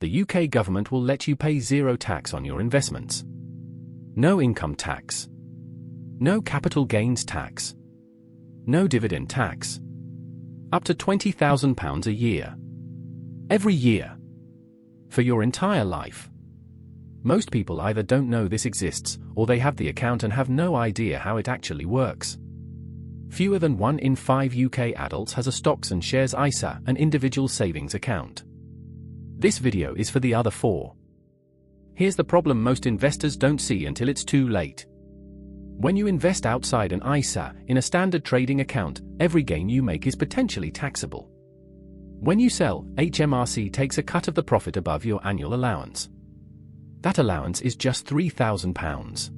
The UK government will let you pay zero tax on your investments. No income tax. No capital gains tax. No dividend tax. Up to £20,000 a year. Every year. For your entire life. Most people either don't know this exists, or they have the account and have no idea how it actually works. Fewer than 1 in 5 UK adults has a stocks and shares ISA, an individual savings account. This video is for the other 4. Here's the problem most investors don't see until it's too late. When you invest outside an ISA, in a standard trading account, every gain you make is potentially taxable. When you sell, HMRC takes a cut of the profit above your annual allowance. That allowance is just £3,000.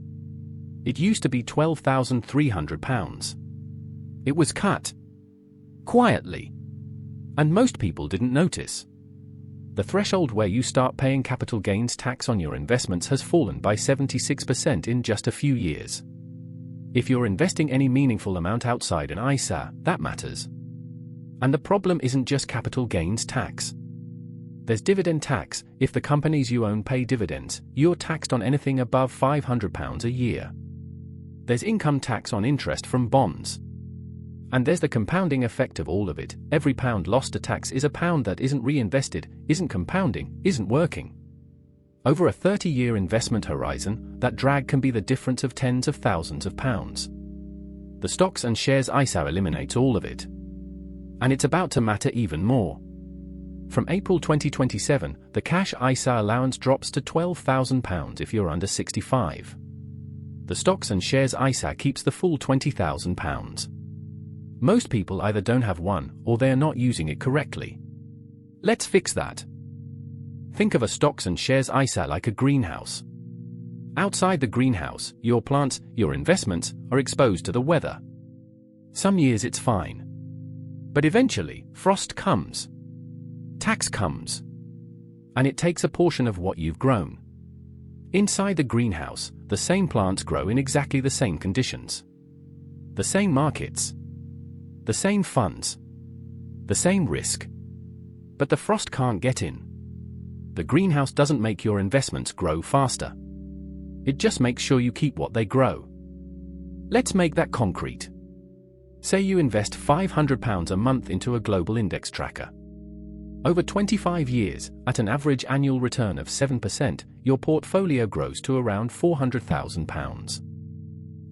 It used to be £12,300. It was cut. Quietly. And most people didn't notice. The threshold where you start paying capital gains tax on your investments has fallen by 76% in just a few years. If you're investing any meaningful amount outside an ISA, that matters. And the problem isn't just capital gains tax. There's dividend tax. If the companies you own pay dividends, you're taxed on anything above £500 a year. There's income tax on interest from bonds. And there's the compounding effect of all of it. Every pound lost to tax is a pound that isn't reinvested, isn't compounding, isn't working. Over a 30-year investment horizon, that drag can be the difference of tens of thousands of pounds. The stocks and shares ISA eliminates all of it. And it's about to matter even more. From April 2027, the cash ISA allowance drops to £12,000 if you're under 65. The stocks and shares ISA keeps the full £20,000. Most people either don't have one, or they are not using it correctly. Let's fix that. Think of a stocks and shares ISA like a greenhouse. Outside the greenhouse, your plants, your investments, are exposed to the weather. Some years it's fine. But eventually, frost comes. Tax comes. And it takes a portion of what you've grown. Inside the greenhouse, the same plants grow in exactly the same conditions. The same markets. The same funds. The same risk. But the frost can't get in. The greenhouse doesn't make your investments grow faster. It just makes sure you keep what they grow. Let's make that concrete. Say you invest £500 a month into a global index tracker. Over 25 years, at an average annual return of 7%, your portfolio grows to around £400,000.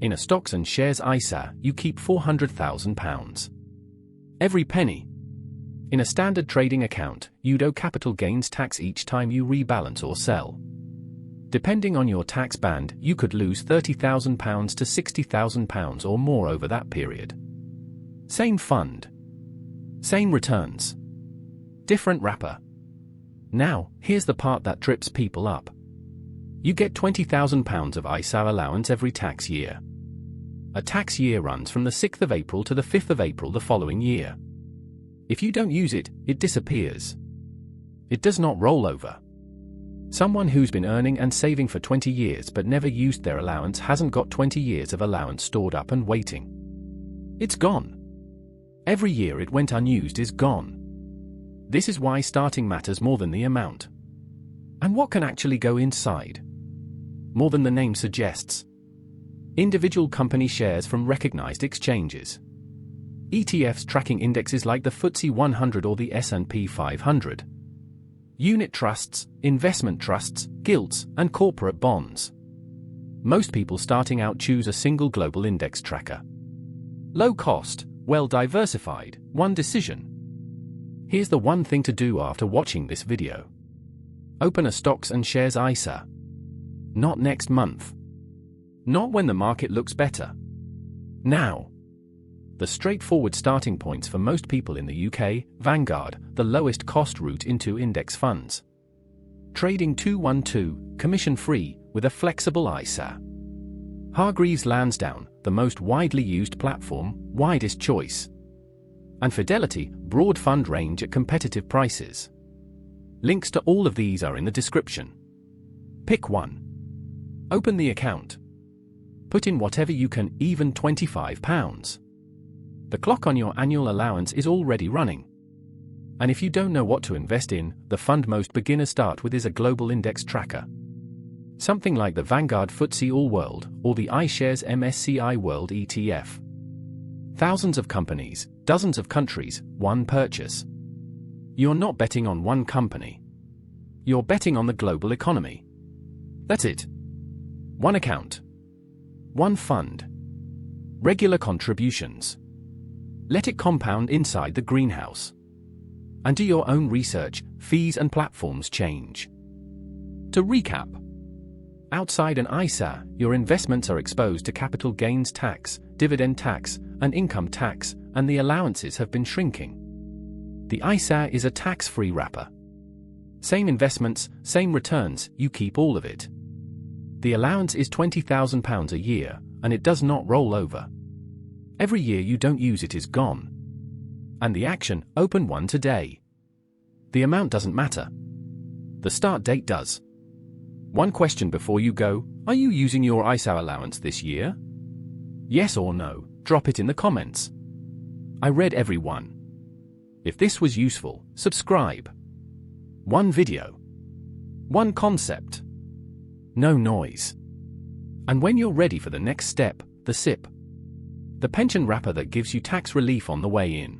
In a stocks and shares ISA, you keep £400,000. Every penny. In a standard trading account, you'd owe capital gains tax each time you rebalance or sell. Depending on your tax band, you could lose £30,000 to £60,000 or more over that period. Same fund. Same returns. Different wrapper. Now, here's the part that trips people up. You get £20,000 of ISA allowance every tax year. A tax year runs from the 6th of April to the 5th of April the following year. If you don't use it, it disappears. It does not roll over. Someone who's been earning and saving for 20 years but never used their allowance hasn't got 20 years of allowance stored up and waiting. It's gone. Every year it went unused is gone. This is why starting matters more than the amount. And what can actually go inside? More than the name suggests. Individual company shares from recognized exchanges. ETFs tracking indexes like the FTSE 100 or the S&P 500. Unit trusts, investment trusts, gilts, and corporate bonds. Most people starting out choose a single global index tracker. Low cost, well diversified, one decision. Here's the one thing to do after watching this video. Open a stocks and shares ISA. Not next month. Not when the market looks better. Now. The straightforward starting points for most people in the UK, Vanguard, the lowest cost route into index funds. Trading 212, commission-free, with a flexible ISA. Hargreaves Lansdown, the most widely used platform, widest choice. And Fidelity, broad fund range at competitive prices. Links to all of these are in the description. Pick one. Open the account. Put in whatever you can, even £25. The clock on your annual allowance is already running. And if you don't know what to invest in, the fund most beginners start with is a global index tracker. Something like the Vanguard FTSE All World or the iShares MSCI World ETF. Thousands of companies, dozens of countries, one purchase. You're not betting on one company. You're betting on the global economy. That's it. One account. One fund. Regular contributions. Let it compound inside the greenhouse. And do your own research, fees and platforms change. To recap, outside an ISA, your investments are exposed to capital gains tax, dividend tax, and income tax, and the allowances have been shrinking. The ISA is a tax-free wrapper. Same investments, same returns, you keep all of it. The allowance is £20,000 a year, and it does not roll over. Every year you don't use it is gone. And the action, open one today. The amount doesn't matter. The start date does. One question before you go, are you using your ISA allowance this year? Yes or no, drop it in the comments. I read every one. If this was useful, subscribe. One video. One concept. No noise. And when you're ready for the next step, the SIP. The pension wrapper that gives you tax relief on the way in.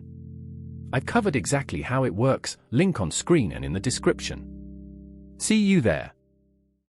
I've covered exactly how it works, link on screen and in the description. See you there.